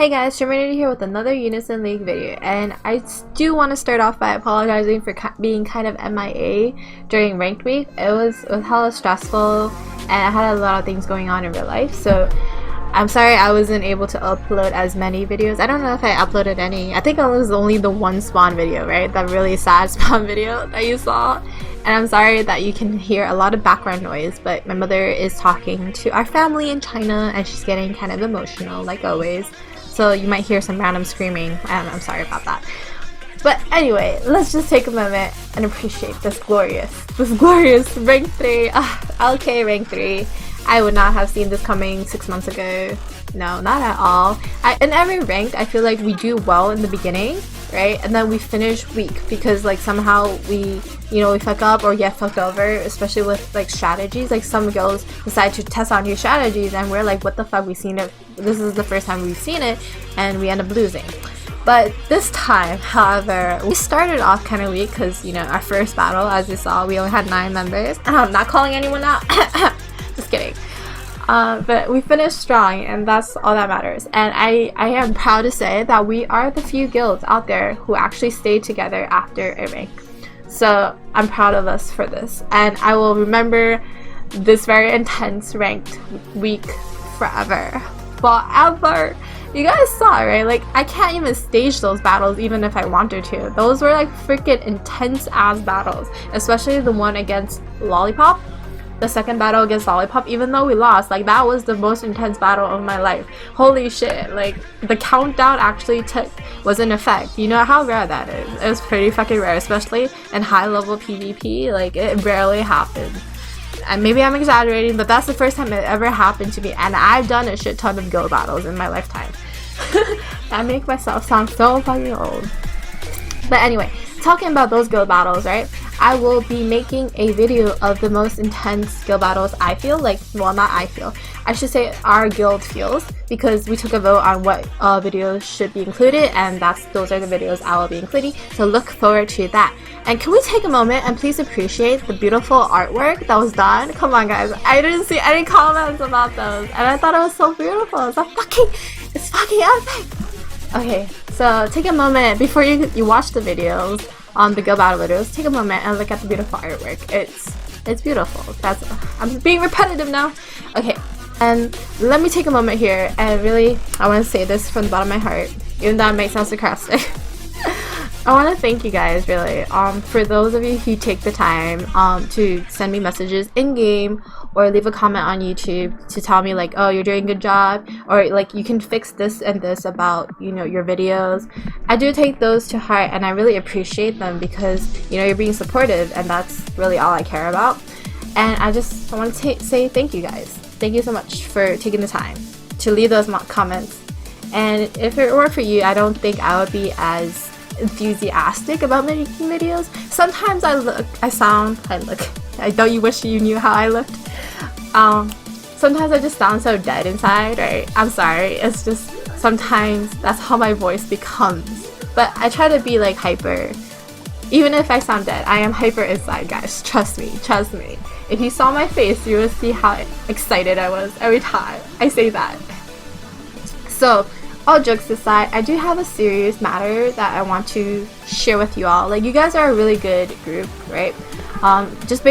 Hey guys, TerMINator here with another Unison League video, and I do want to start off by apologizing for being kind of MIA during ranked week. It was hella stressful and I had a lot of things going on in real life, so I'm sorry I wasn't able to upload as many videos. I don't know if I uploaded any. I think it was only the one spawn video, right? That really sad spawn video that you saw. And I'm sorry that you can hear a lot of background noise, but my mother is talking to our family in China and she's getting kind of emotional like always. So you might hear some random screaming, and I'm sorry about that. But anyway, let's just take a moment and appreciate this glorious rank 3, LK rank 3. I would not have seen this coming 6 months ago. No, not at all. In every ranked, I feel like we do well in the beginning, right? And then we finish weak because like somehow we fuck up or get fucked over, especially with like strategies. Like some girls decide to test out new strategies and we're like, what the fuck, we've seen it. This is the first time we've seen it and we end up losing. But this time, however, we started off kind of weak because, our first battle, as you saw, we only had 9 members. I'm not calling anyone out. Just kidding. But we finished strong, and that's all that matters. And I am proud to say that we are the few guilds out there who actually stayed together after a rank. So I'm proud of us for this, and I will remember this very intense ranked week forever. You guys saw, right? Like, I can't even stage those battles even if I wanted to. Those were like freaking intense ass battles, especially the one against Lollipop. The second battle against Lollipop, even though we lost, like that was the most intense battle of my life. Holy shit, like the countdown actually was in effect. You know how rare that is. It was pretty fucking rare, especially in high level PvP. Like it rarely happens. And maybe I'm exaggerating, but that's the first time it ever happened to me, and I've done a shit ton of guild battles in my lifetime. I make myself sound so fucking old. But anyway, talking about those guild battles, right? I will be making a video of the most intense guild battles I feel like. Well, not I feel. I should say our guild feels, because we took a vote on what videos should be included, and those are the videos I will be including. So look forward to that. And can we take a moment and please appreciate the beautiful artwork that was done? Come on, guys. I didn't see any comments about those, and I thought it was so beautiful. It's fucking epic. Okay, so take a moment before you watch the videos. The guild battle videos, take a moment and look at the beautiful artwork. It's beautiful. I'm being repetitive now. Okay, and let me take a moment here and really, I want to say this from the bottom of my heart, even though it might sound sarcastic. I want to thank you guys really for those of you who take the time to send me messages in game or leave a comment on YouTube to tell me like, oh, you're doing a good job, or like you can fix this and this about your videos. I do take those to heart and I really appreciate them because you're being supportive, and that's really all I care about. And I want to say thank you guys. Thank you so much for taking the time to leave those comments. And if it were for you, I don't think I would be as enthusiastic about making videos. Sometimes I don't you wish you knew how I looked? Sometimes I just sound so dead inside, right? I'm sorry, it's just sometimes that's how my voice becomes. But I try to be like hyper. Even if I sound dead, I am hyper inside, guys. Trust me. If you saw my face, you would see how excited I was every time I say that. So all jokes aside, I do have a serious matter that I want to share with you all. Like, you guys are a really good group, right? Just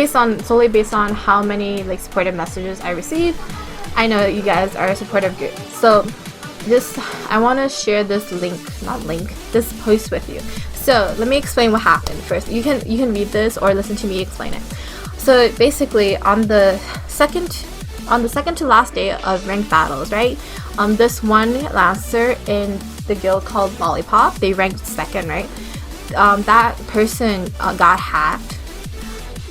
solely based on how many like supportive messages I receive, I know that you guys are a supportive group. So I want to share this this post with you. So let me explain what happened first. You can read this or listen to me explain it. So basically, on the second to last day of ranked battles, right? This one lancer in the guild called Lollipop, they ranked second, right? That person got hacked.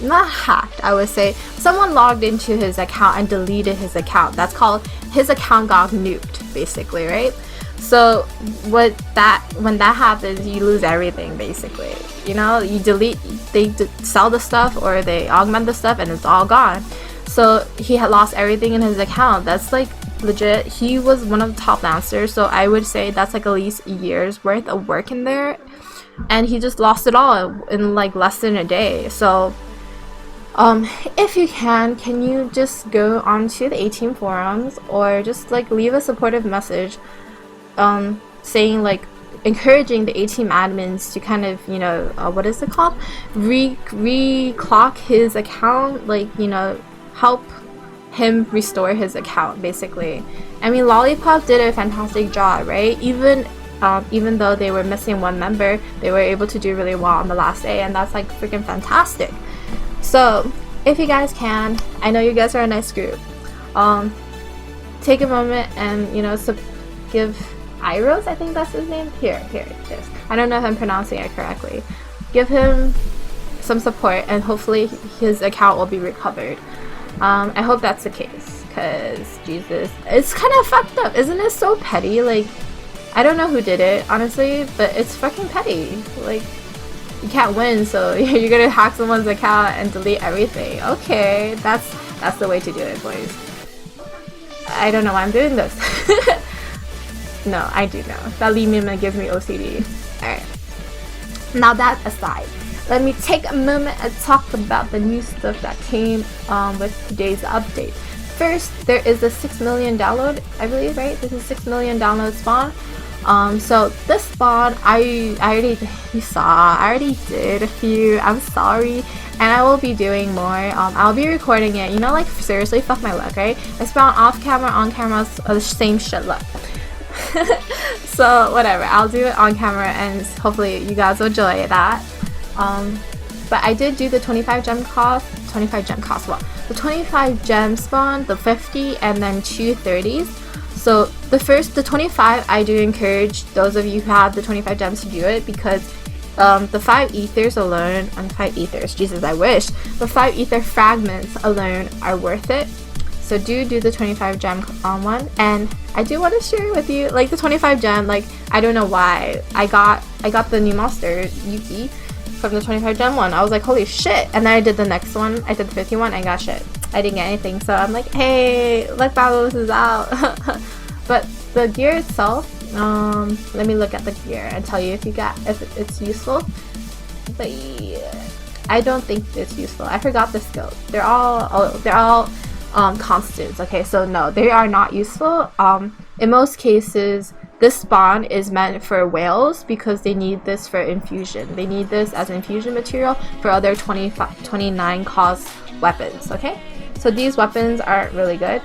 Not hacked, I would say. Someone logged into his account and deleted his account. That's called, his account got nuked, basically, right? So when that happens, you lose everything, basically. You delete, they sell the stuff or they augment the stuff and it's all gone. So he had lost everything in his account. That's like legit. He was one of the top lancers, so I would say that's like at least a year's worth of work in there, and he just lost it all in like less than a day. So if you can you just go onto the 18 forums or just like leave a supportive message saying like encouraging the A-team admins to kind of, you know, what is it called, reclock his account, like, you know, help him restore his account basically. I mean, Lollipop did a fantastic job, right? Even though they were missing one member, they were able to do really well on the last day, and that's like freaking fantastic. So if you guys can, I know you guys are a nice group, take a moment and, you know, give Aioros, I think that's his name, here it is, I don't know if I'm pronouncing it correctly, give him some support and hopefully his account will be recovered. I hope that's the case, because Jesus, it's kind of fucked up, isn't it? So petty. Like, I don't know who did it, honestly, but it's fucking petty. Like, you can't win, so you're gonna hack someone's account and delete everything. Okay, that's the way to do it, boys. I don't know why I'm doing this. No, I do know. That Lee meme gives me OCD. Alright. Now that aside, let me take a moment and talk about the new stuff that came with today's update. First, there is a 6 million download, I believe, right? This is 6 million download spawn. So this spawn, I already did a few. I'm sorry, and I will be doing more. I'll be recording it. You know, like, seriously, fuck my luck, right? I spawn off camera, on camera, the same shit luck. So whatever, I'll do it on camera, and hopefully you guys will enjoy that. But I did do the 25 gem cost, well, the 25 gem spawn, the 50, and then 2 30s. So the 25, I do encourage those of you who have the 25 gems to do it, because the 5 ethers alone, 5 ethers, Jesus, I wish, the 5 ether fragments alone are worth it. So do the 25 gem one, and I do want to share with you, like, the 25 gem, like, I don't know why, I got the new monster, Yuki, from the 25 gem one. I was like, holy shit, and then I did the next one, I did the 51, and got shit. I didn't get anything, so I'm like, hey, Luck Battles is out. But the gear itself, let me look at the gear and tell you if it's useful. But yeah, I don't think it's useful. I forgot the skills. They're all constants. Okay, so no, they are not useful. In most cases, this spawn is meant for whales because they need this for infusion. They need this as infusion material for other 29 cost weapons. Okay, so these weapons aren't really good.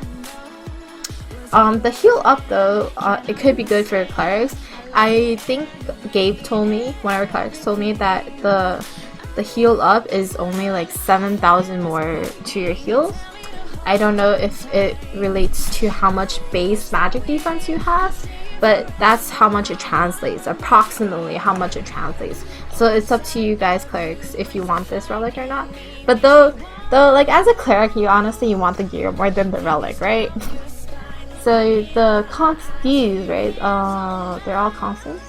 The heal up though, it could be good for clerics. I think Gabe told me, one of our clerics told me, that the heal up is only like 7,000 more to your heals. I don't know if it relates to how much base magic defense you have, but that's how much it translates, approximately how much it translates. So it's up to you guys, clerics, if you want this relic or not. But though like, as a cleric, you honestly want the gear more than the relic, right? So the these, right, they're all constants?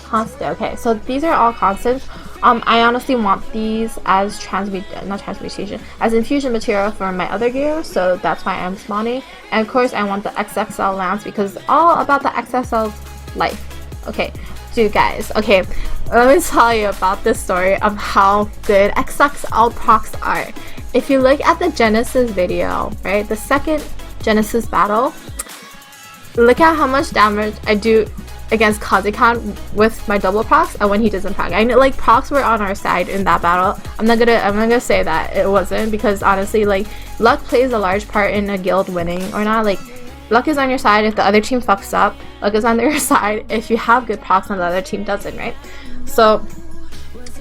Constant, okay, so these are all constants. I honestly want these as as infusion material for my other gear, so that's why I'm spawning. And of course I want the XXL lance because it's all about the XXL's life. Okay, dude, guys, okay, let me tell you about this story of how good XXL procs are. If you look at the Genesis video, right, the second Genesis battle, look at how much damage I do against Kazakan with my double procs and when he doesn't proc. I know, like, procs were on our side in that battle. I'm not gonna say that it wasn't, because honestly, like, luck plays a large part in a guild winning or not. Like, luck is on your side if the other team fucks up, luck is on their side if you have good procs and the other team doesn't, right? So,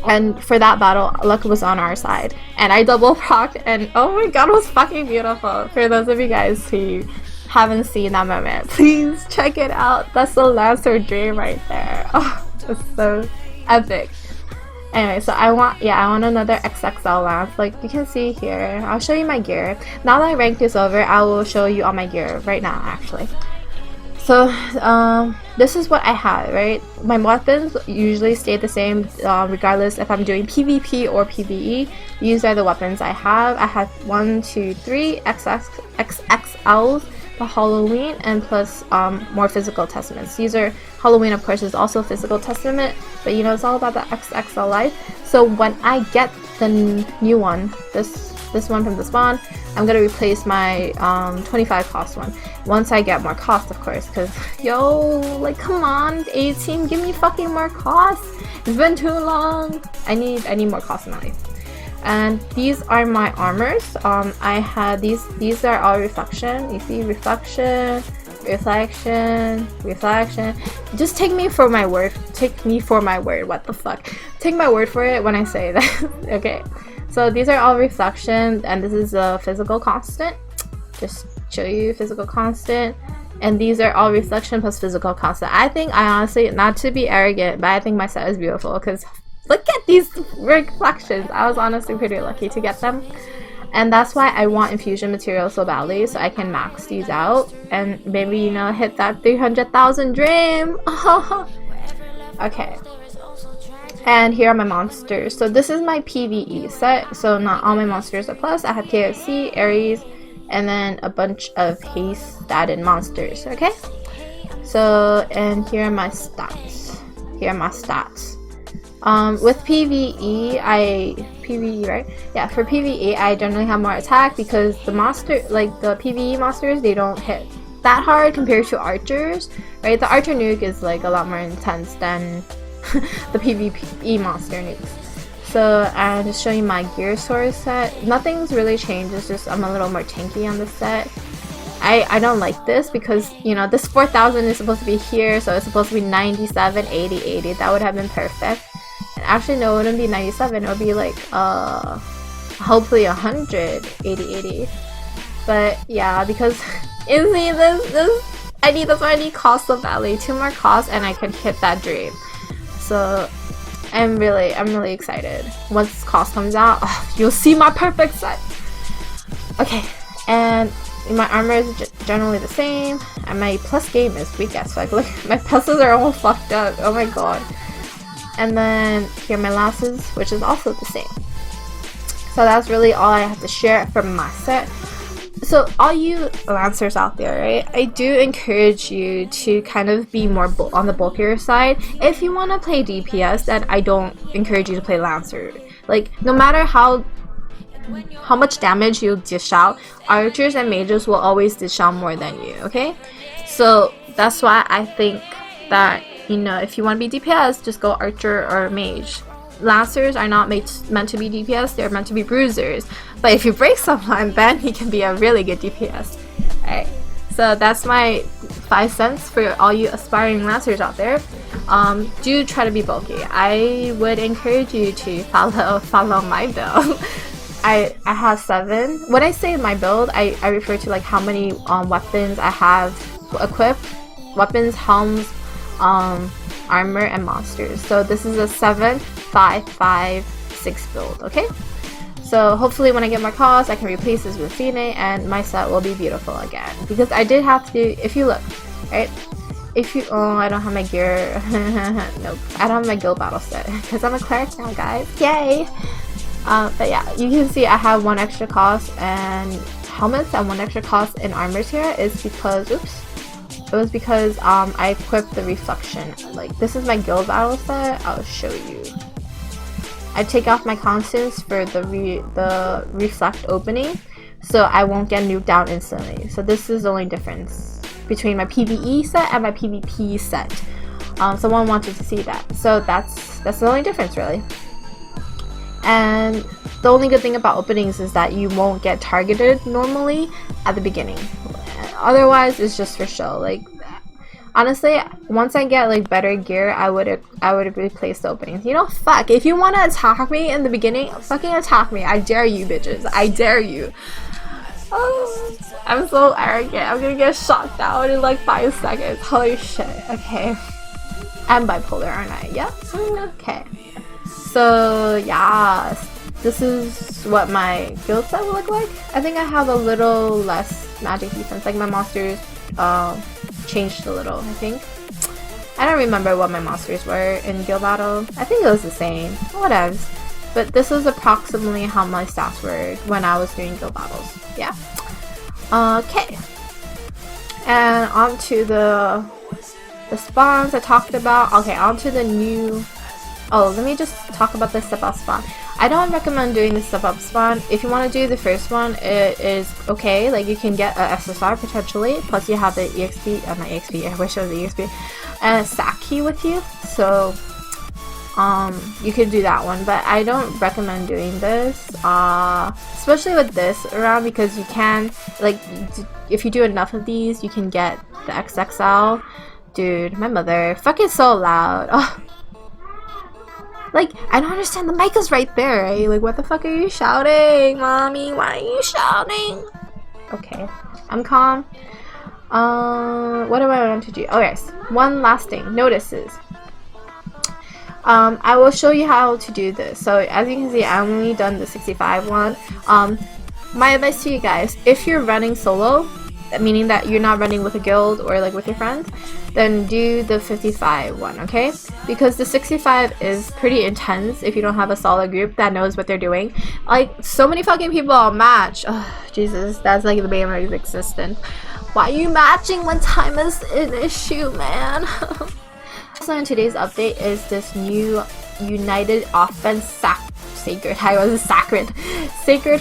and for that battle, luck was on our side, and I double procced, and oh my god, it was fucking beautiful. For those of you guys who haven't seen that moment, please check it out. That's the Lancer dream right there. Oh, it's so epic. Anyway, so I want another XXL lance. Like you can see here, I'll show you my gear. Now that ranked is over, I will show you all my gear right now, actually. So this is what I have, right? My weapons usually stay the same regardless if I'm doing PvP or PvE. These are the weapons I have. I have 1, 2, 3 XXLs, the Halloween, and plus more physical testaments. These are Halloween, of course, is also physical testament, but you know, it's all about the XXL life. So when I get the new one, this this one from the spawn. I'm gonna replace my 25 cost one once I get more cost, of course, because yo, like, come on, A team, give me fucking more cost. It's been too long. I need more cost in my life. And these are my armors. I had these are all reflection. You see, reflection, just take me for my word. What the fuck, take my word for it when I say that. Okay, so these are all reflection, and this is a physical constant. Just show you physical constant, and these are all reflection plus physical constant. I honestly, not to be arrogant, but I think my set is beautiful because look at these reflections. I was honestly pretty lucky to get them. And that's why I want infusion material so badly, so I can max these out and maybe, you know, hit that 300,000 dream. Okay. And here are my monsters. So this is my PvE set. So not all my monsters are plus. I have KFC, Ares, and then a bunch of haste added monsters. Okay. So, and here are my stats. With PvE, PvE, right? Yeah, for PvE, I generally have more attack because the the PvE monsters, they don't hit that hard compared to archers, right? The archer nuke is like a lot more intense than the PvE monster nukes. So I'm just showing you my gear source set. Nothing's really changed, it's just I'm a little more tanky on this set. I don't like this because, you know, this 4,000 is supposed to be here, so it's supposed to be 97, 80, 80. That would have been perfect. Actually, no, it wouldn't be 97, it would be like hopefully 100, 80, 80. But yeah, because you see I need cost of valley, 2 more costs, and I can hit that dream. So I'm really excited. Once cost comes out, you'll see my perfect set. Okay, and my armor is generally the same, and my plus game is weak as fuck. Look, my pluses are all fucked up. Oh my god. And then here are my lasses, which is also the same. So that's really all I have to share for my set. So all you lancers out there, right? I do encourage you to kind of be more on the bulkier side. If you want to play DPS, then I don't encourage you to play lancer. Like, no matter how much damage you dish out, archers and mages will always dish out more than you, okay? So that's why I think that, you know, if you want to be DPS, just go archer or mage. Lancers are not meant to be DPS, they're meant to be bruisers. But if you break someone, then he can be a really good DPS. Alright, so that's my 5 cents for all you aspiring lancers out there. Do try to be bulky. I would encourage you to follow my build. I have 7. When I say my build, I refer to like how many weapons I have equipped. Weapons, helms, armor, and monsters. So this is a 7, 5, 5, 6 build, okay? So hopefully when I get more cost, I can replace this with Phoenix and my set will be beautiful again. Because I did have to, if you look, right? I don't have my gear. Nope, I don't have my guild battle set because I'm a cleric now, guys. Yay! But yeah, you can see I have 1 extra cost and helmets and 1 extra cost in armors here is because, it was because I equipped the reflection. Like, this is my guild battle set. I'll show you. I take off my constants for the reflect opening, so I won't get nuked down instantly. So this is the only difference between my PvE set and my PvP set. Someone wanted to see that, so that's the only difference really. And the only good thing about openings is that you won't get targeted normally at the beginning. Otherwise, it's just for show. Like, honestly, once I get like better gear, I would replace the openings. You know, fuck. If you want to attack me in the beginning, fucking attack me. I dare you, bitches. I dare you. Oh, I'm so arrogant. I'm gonna get shot down in like 5 seconds. Holy shit. Okay. I'm bipolar, aren't I? Yep. Okay. So yeah, this is what my guild set will look like. I think I have a little less magic defense. Like, my monsters changed a little, I think. I don't remember what my monsters were in guild battle. I think it was the same. Whatevs. But this is approximately how my stats were when I was doing guild battles. Yeah. Okay. And on to the spawns I talked about. Okay, on to the new Oh, let me just talk about the step up spawn. I don't recommend doing the step up spawn. If you want to do the first one, it is okay. Like, you can get a SSR potentially, plus you have the EXP, not EXP, I wish it was EXP, and a stack key with you. So you could do that one, but I don't recommend doing this, especially with this around, because you can, like, if you do enough of these, you can get the XXL. Dude, my mother fucking so loud. Oh. Like, I don't understand, the mic is right there, right? Like, what the fuck are you shouting, mommy? Why are you shouting? Okay, I'm calm. What do I want to do? Oh yes, one last thing, notices. I will show you how to do this. So as you can see, I only done the 65 one. My advice to you guys, if you're running solo, meaning that you're not running with a guild or like with your friends, then do the 55 one, okay? Because the 65 is pretty intense if you don't have a solid group that knows what they're doing. Like, so many fucking people all match. Oh, Jesus, that's like the bane of existence. Why are you matching when time is an issue, man? So in today's update is this new United Offense Sacred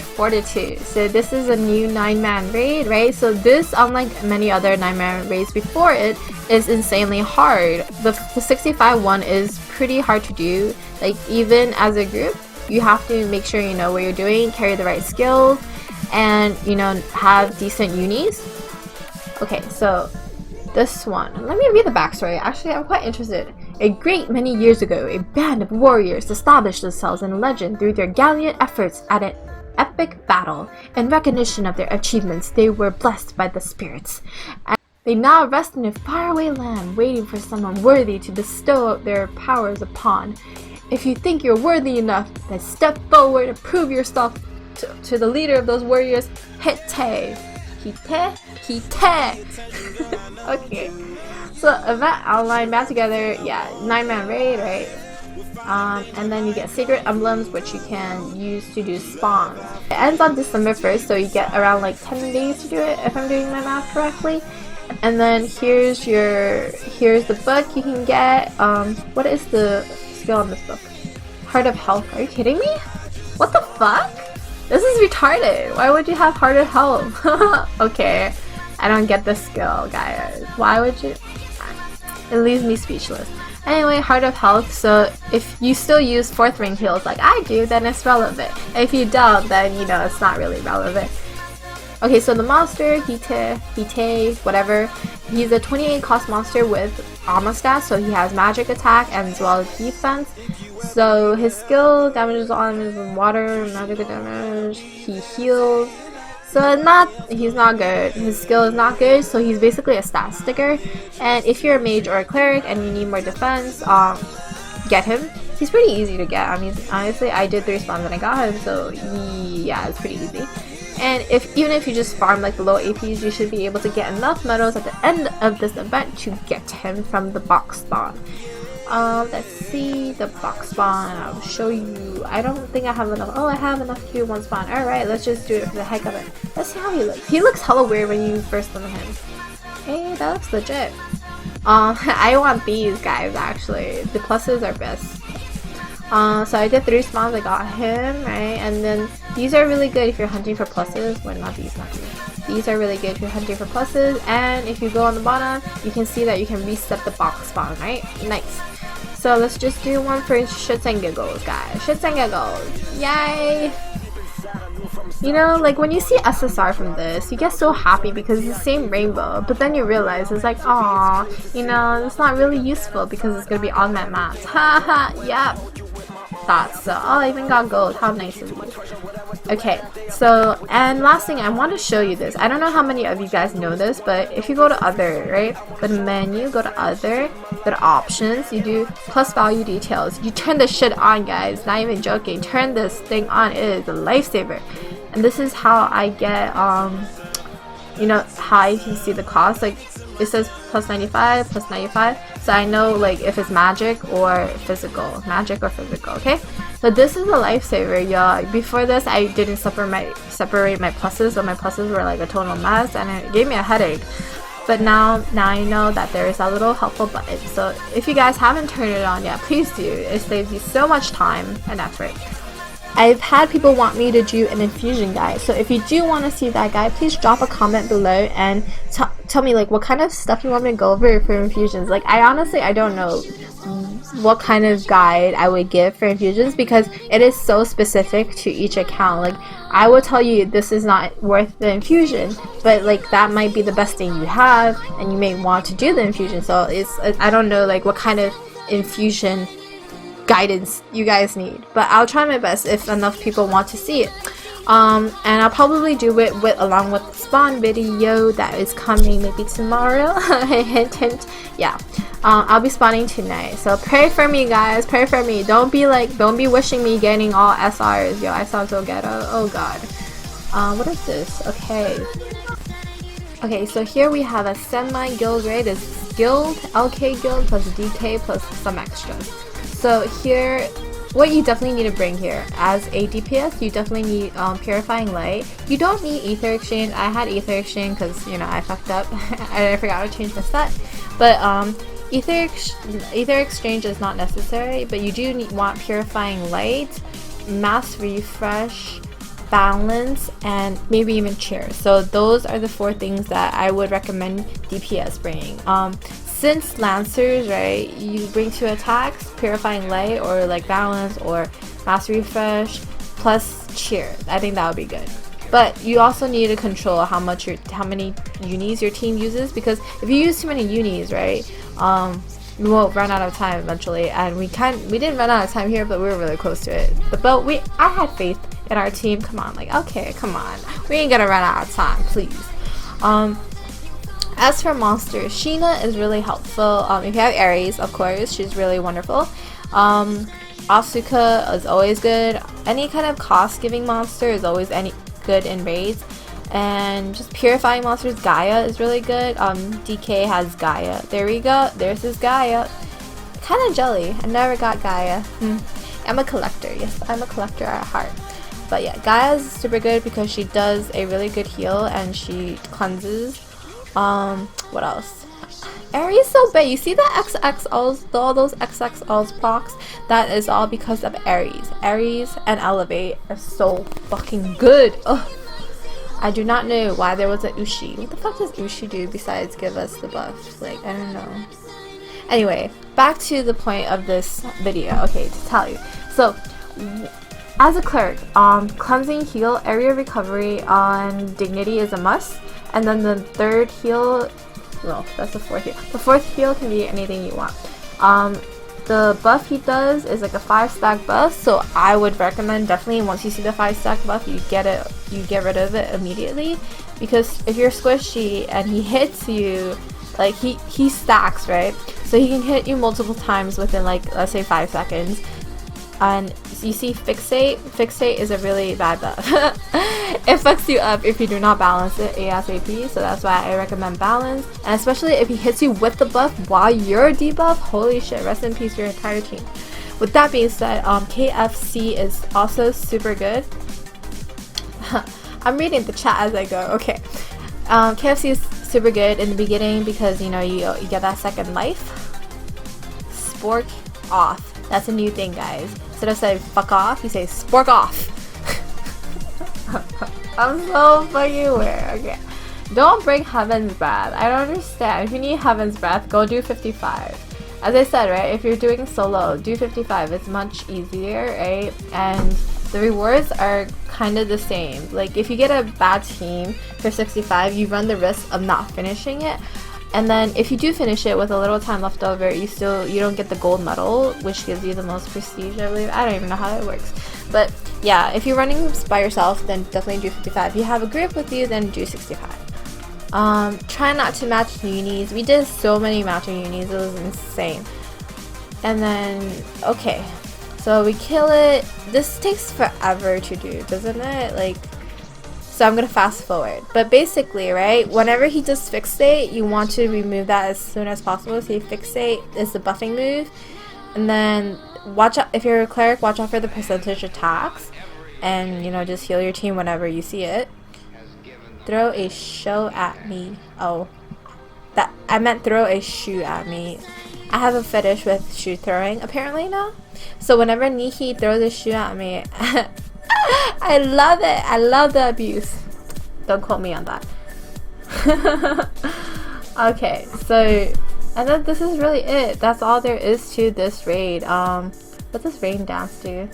Fortitude. So this is a new 9-man raid, right? So this, unlike many other 9-man raids before it, is insanely hard. The 65 one is pretty hard to do. Like, even as a group, you have to make sure you know what you're doing, carry the right skills, and, you know, have decent unis. Okay, so this one, let me read the backstory. Actually, I'm quite interested. A great many years ago, a band of warriors established themselves in legend through their gallant efforts at an epic battle. In recognition of their achievements, they were blessed by the spirits. And they now rest in a faraway land, waiting for someone worthy to bestow their powers upon. If you think you're worthy enough, then step forward and prove yourself to the leader of those warriors, Hite. Okay, so event outline, band together, yeah, 9-man raid, right? And then you get secret emblems, which you can use to do spawns. It ends on December 1st, so you get around like 10 days to do it, if I'm doing my math correctly. And then here's the book you can get. What is the skill on this book? Heart of Health. Are you kidding me? What the fuck? This is retarded. Why would you have Heart of Health? Okay, I don't get this skill, guys. Why would you? It leaves me speechless. Anyway, Heart of Health, so if you still use 4th ring heals like I do, then it's relevant. If you don't, then, you know, it's not really relevant. Okay, so the monster, Hite, whatever, he's a 28 cost monster with armor stats, so he has magic attack and as well as defense. So his skill damages all enemies with water, magic damage, he heals. So he's not good. His skill is not good, so he's basically a stat sticker. And if you're a mage or a cleric and you need more defense, get him. He's pretty easy to get. I mean, honestly, I did 3 spawns and I got him, so yeah, it's pretty easy. And even if you just farm like the low APs, you should be able to get enough medals at the end of this event to get him from the box spawn. Let's see the box spawn. I'll show you. I don't think I have enough. Oh, I have enough to do 1 spawn. Alright, let's just do it for the heck of it. Let's see how he looks. He looks hella weird when you first look at him. Hey, that looks legit. I want these guys actually. The pluses are best. So I did 3 spawns, I got him, right? And then these are really good if you're hunting for pluses. Well, not these. These are really good if you're hunting for pluses. And if you go on the bottom, you can see that you can reset the box spawn, right? Nice. So let's just do one for shits and giggles, guys. Shits and giggles. Yay! You know, like when you see SSR from this, you get so happy because it's the same rainbow, but then you realize it's like, aw, you know, it's not really useful because it's gonna be on that map. Haha, yep. Thought so. Oh, I even got gold. How nice of you. Okay, so, and last thing, I want to show you this. I don't know how many of you guys know this, but if you go to other, right, go to menu, go to other, go to options, you do plus value details. You turn this shit on, guys. Not even joking. Turn this thing on. It is a lifesaver. And this is how I get, you know, how you can see the cost. Like, it says plus 95, plus 95. So I know, like, if it's magic or physical. Okay? So this is a lifesaver, y'all. Before this, I didn't separate my pluses, so my pluses were like a total mess, and it gave me a headache. but now you know that there is a little helpful button. So if you guys haven't turned it on yet, please do. It saves you so much time and effort. I've had people want me to do an infusion guide, so if you do want to see that guide, please drop a comment below and tell me like what kind of stuff you want me to go over for infusions. Like I honestly don't know what kind of guide I would give for infusions because it is so specific to each account. Like I will tell you this is not worth the infusion, but like that might be the best thing you have and you may want to do the infusion. So I don't know like what kind of infusion guidance you guys need, but I'll try my best if enough people want to see it. And I'll probably do it along with the spawn video that is coming maybe tomorrow. Hint hint. Yeah, I'll be spawning tonight, so pray for me guys, pray for me. Don't be wishing me getting all SRs. Yo, I sound so ghetto. Oh god. What is this? Okay, so here we have a semi guild raid. It's guild, LK guild plus DK plus some extras. So here, what you definitely need to bring here as a DPS, you definitely need Purifying Light. You don't need Ether Exchange. I had Ether Exchange because, you know, I fucked up. I forgot to change my set. But Ether Exchange is not necessary, but you do want Purifying Light, Mass Refresh, Balance, and maybe even Cheer. So those are the 4 things that I would recommend DPS bringing. Since Lancers, right, you bring 2 attacks, Purifying Light or like Balance or Mass Refresh plus Cheer. I think that would be good. But you also need to control how many unis your team uses, because if you use too many unis, right, we won't run out of time eventually. And we didn't run out of time here, but we were really close to it. But I had faith in our team. Come on, like okay, come on, we ain't gonna run out of time, please. As for monsters, Sheena is really helpful. If you have Ares, of course, she's really wonderful. Asuka is always good. Any kind of cost-giving monster is always good in raids. And just purifying monsters, Gaia is really good. DK has Gaia. There we go. There's his Gaia. Kind of jelly. I never got Gaia. I'm a collector. Yes, I'm a collector at heart. But yeah, Gaia is super good because she does a really good heal and she cleanses. What else? Ares is so big. You see the XXLs, all those XXLs procs? That is all because of Ares. Ares and Elevate are so fucking good. Ugh. I do not know why there was a Ushi. What the fuck does Ushi do besides give us the buff? Like, I don't know. Anyway, back to the point of this video. Okay, to tell you. So, as a cleric, cleansing, heal, area recovery on dignity is a must. And then the 3rd heal, well, that's the 4th heal. The 4th heal can be anything you want. The buff he does is like a 5-stack buff, so I would recommend definitely once you see the 5-stack buff, you get rid of it immediately, because if you're squishy and he hits you, like he stacks, right? So he can hit you multiple times within like let's say 5 seconds. And you see fixate is a really bad buff. It fucks you up if you do not balance it ASAP, so that's why I recommend balance. And especially if he hits you with the buff while you're debuff, holy shit, rest in peace your entire team. With that being said, KFC is also super good. I'm reading the chat as I go. Okay, KFC is super good in the beginning because you know you get that second life. Spork off. That's a new thing, guys. Instead of saying fuck off, you say spork off. I'm so fucking weird. Okay. Don't bring Heaven's Breath. I don't understand. If you need Heaven's Breath, go do 55. As I said, right, if you're doing solo, do 55. It's much easier, right? And the rewards are kind of the same. Like, if you get a bad team for 65, you run the risk of not finishing it. And then if you do finish it with a little time left over, you don't get the gold medal, which gives you the most prestige, I believe. I don't even know how that works. But yeah, if you're running by yourself, then definitely do 55. If you have a group with you, then do 65. Try not to match unis. We did so many matching unis, it was insane. And then, okay, so we kill it. This takes forever to do, doesn't it? Like, so I'm gonna fast forward. But basically, right, whenever he does fixate, you want to remove that as soon as possible. So fixate is the buffing move. And then watch out, if you're a cleric, watch out for the percentage attacks. And, you know, just heal your team whenever you see it. Throw a show at me. Oh. that I meant throw a shoe at me. I have a fetish with shoe throwing apparently now. So whenever Nihi throws a shoe at me, I love it. I love the abuse. Don't quote me on that. Okay, so and then this is really it. That's all there is to this raid. What does rain dance do?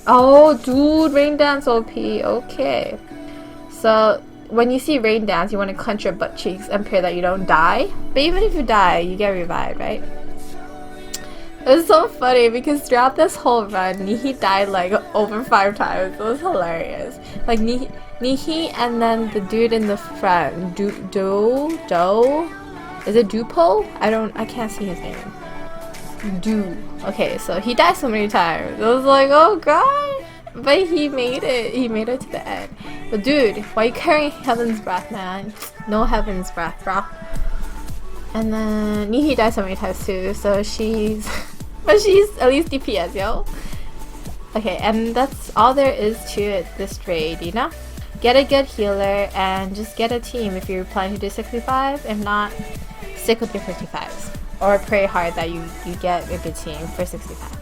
Oh, dude, rain dance OP. Okay, so when you see rain dance, you want to clench your butt cheeks and pray that you don't die. But even if you die, you get revived, right? It was so funny because throughout this whole run, Nihi died like over 5 times. It was hilarious. Like Nihi and then the dude in the front, Do? Is it Dupo? I can't see his name. Do. Okay, so he died so many times. I was like, oh god. But he made it. He made it to the end. But dude, why are you carrying Heaven's Breath, man? No Heaven's Breath, bro. And then Nihi died so many times too, so she's but she's at least DPS, yo. Okay, and that's all there is to it, this trade, you know? Get a good healer and just get a team if you're planning to do 65. If not, stick with your 55s. Or pray hard that you get a good team for 65.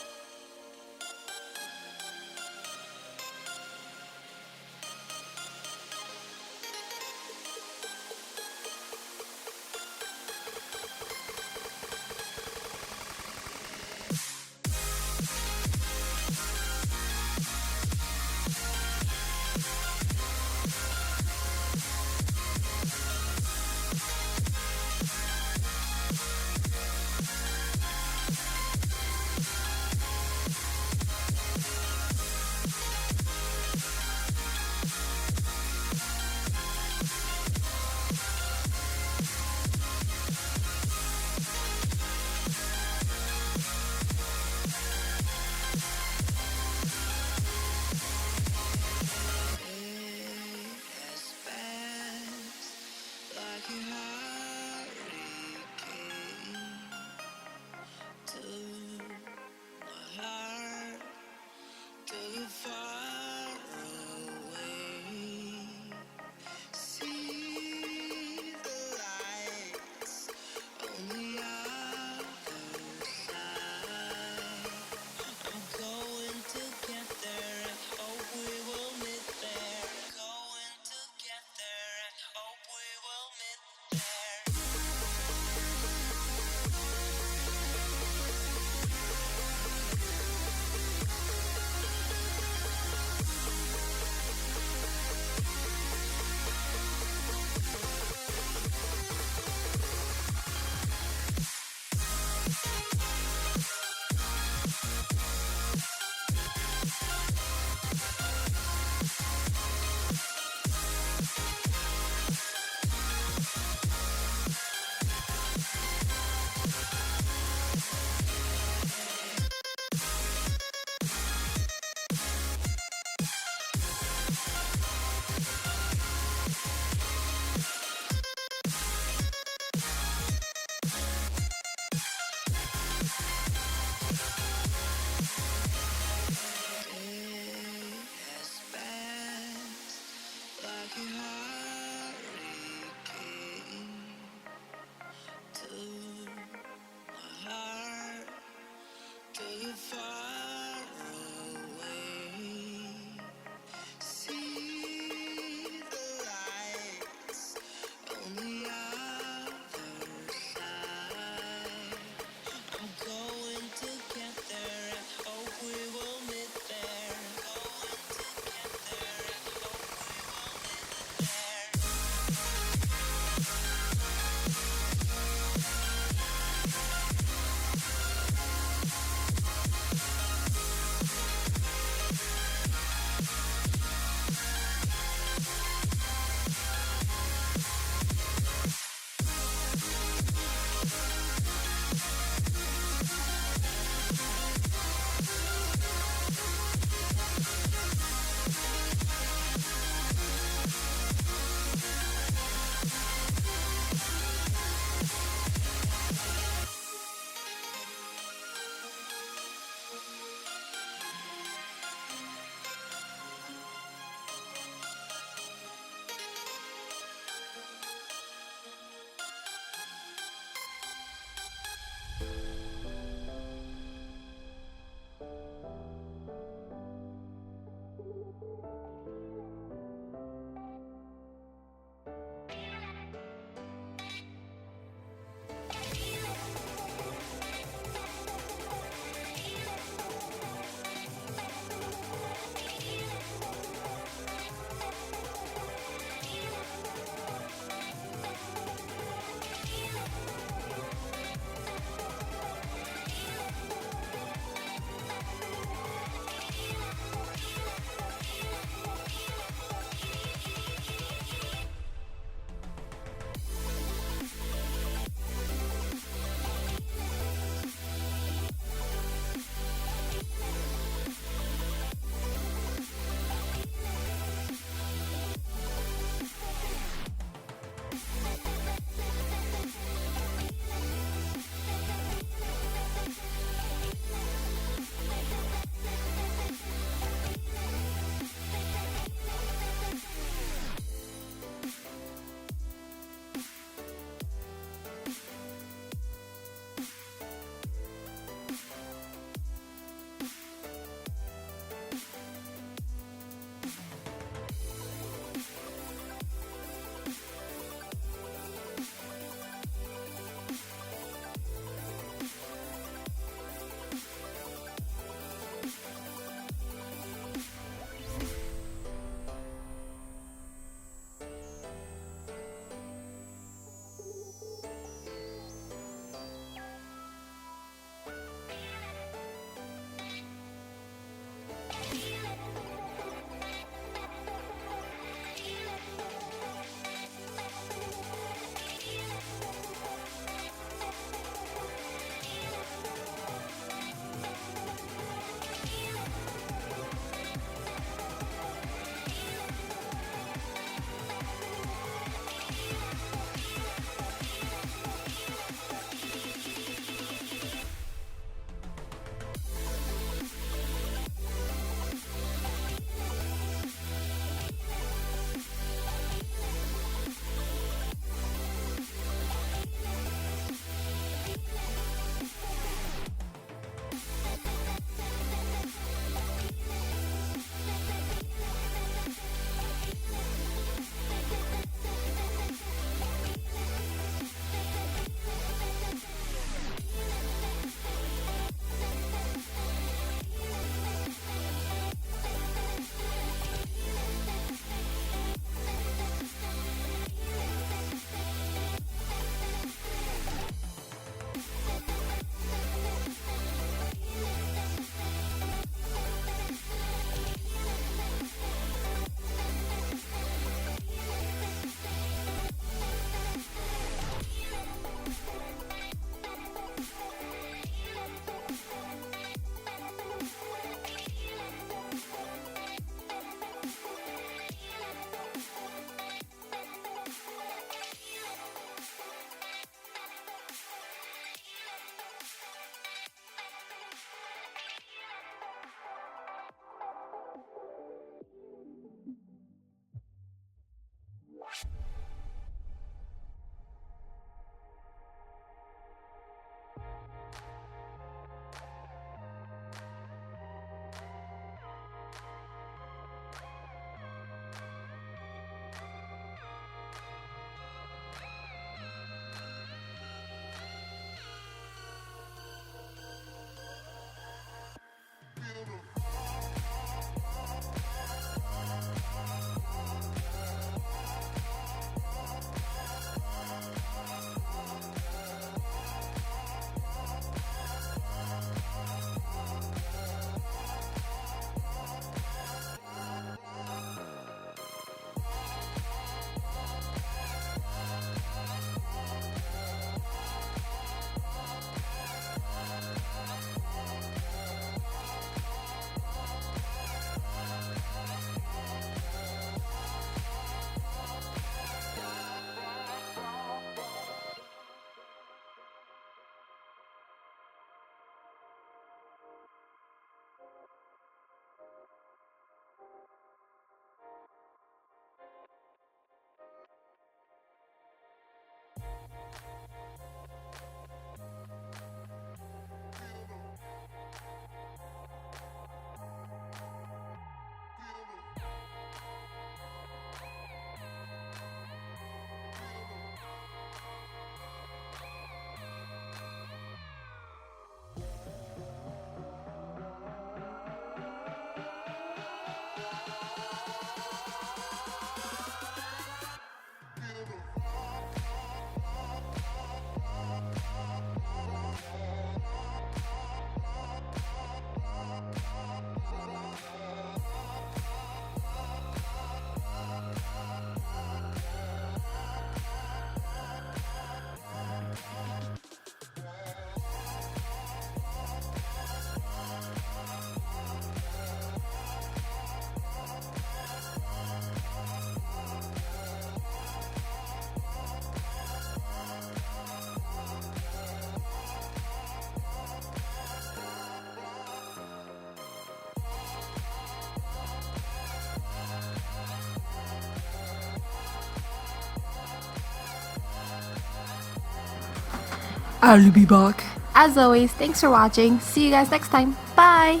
I'll be back. As always, thanks for watching. See you guys next time. Bye!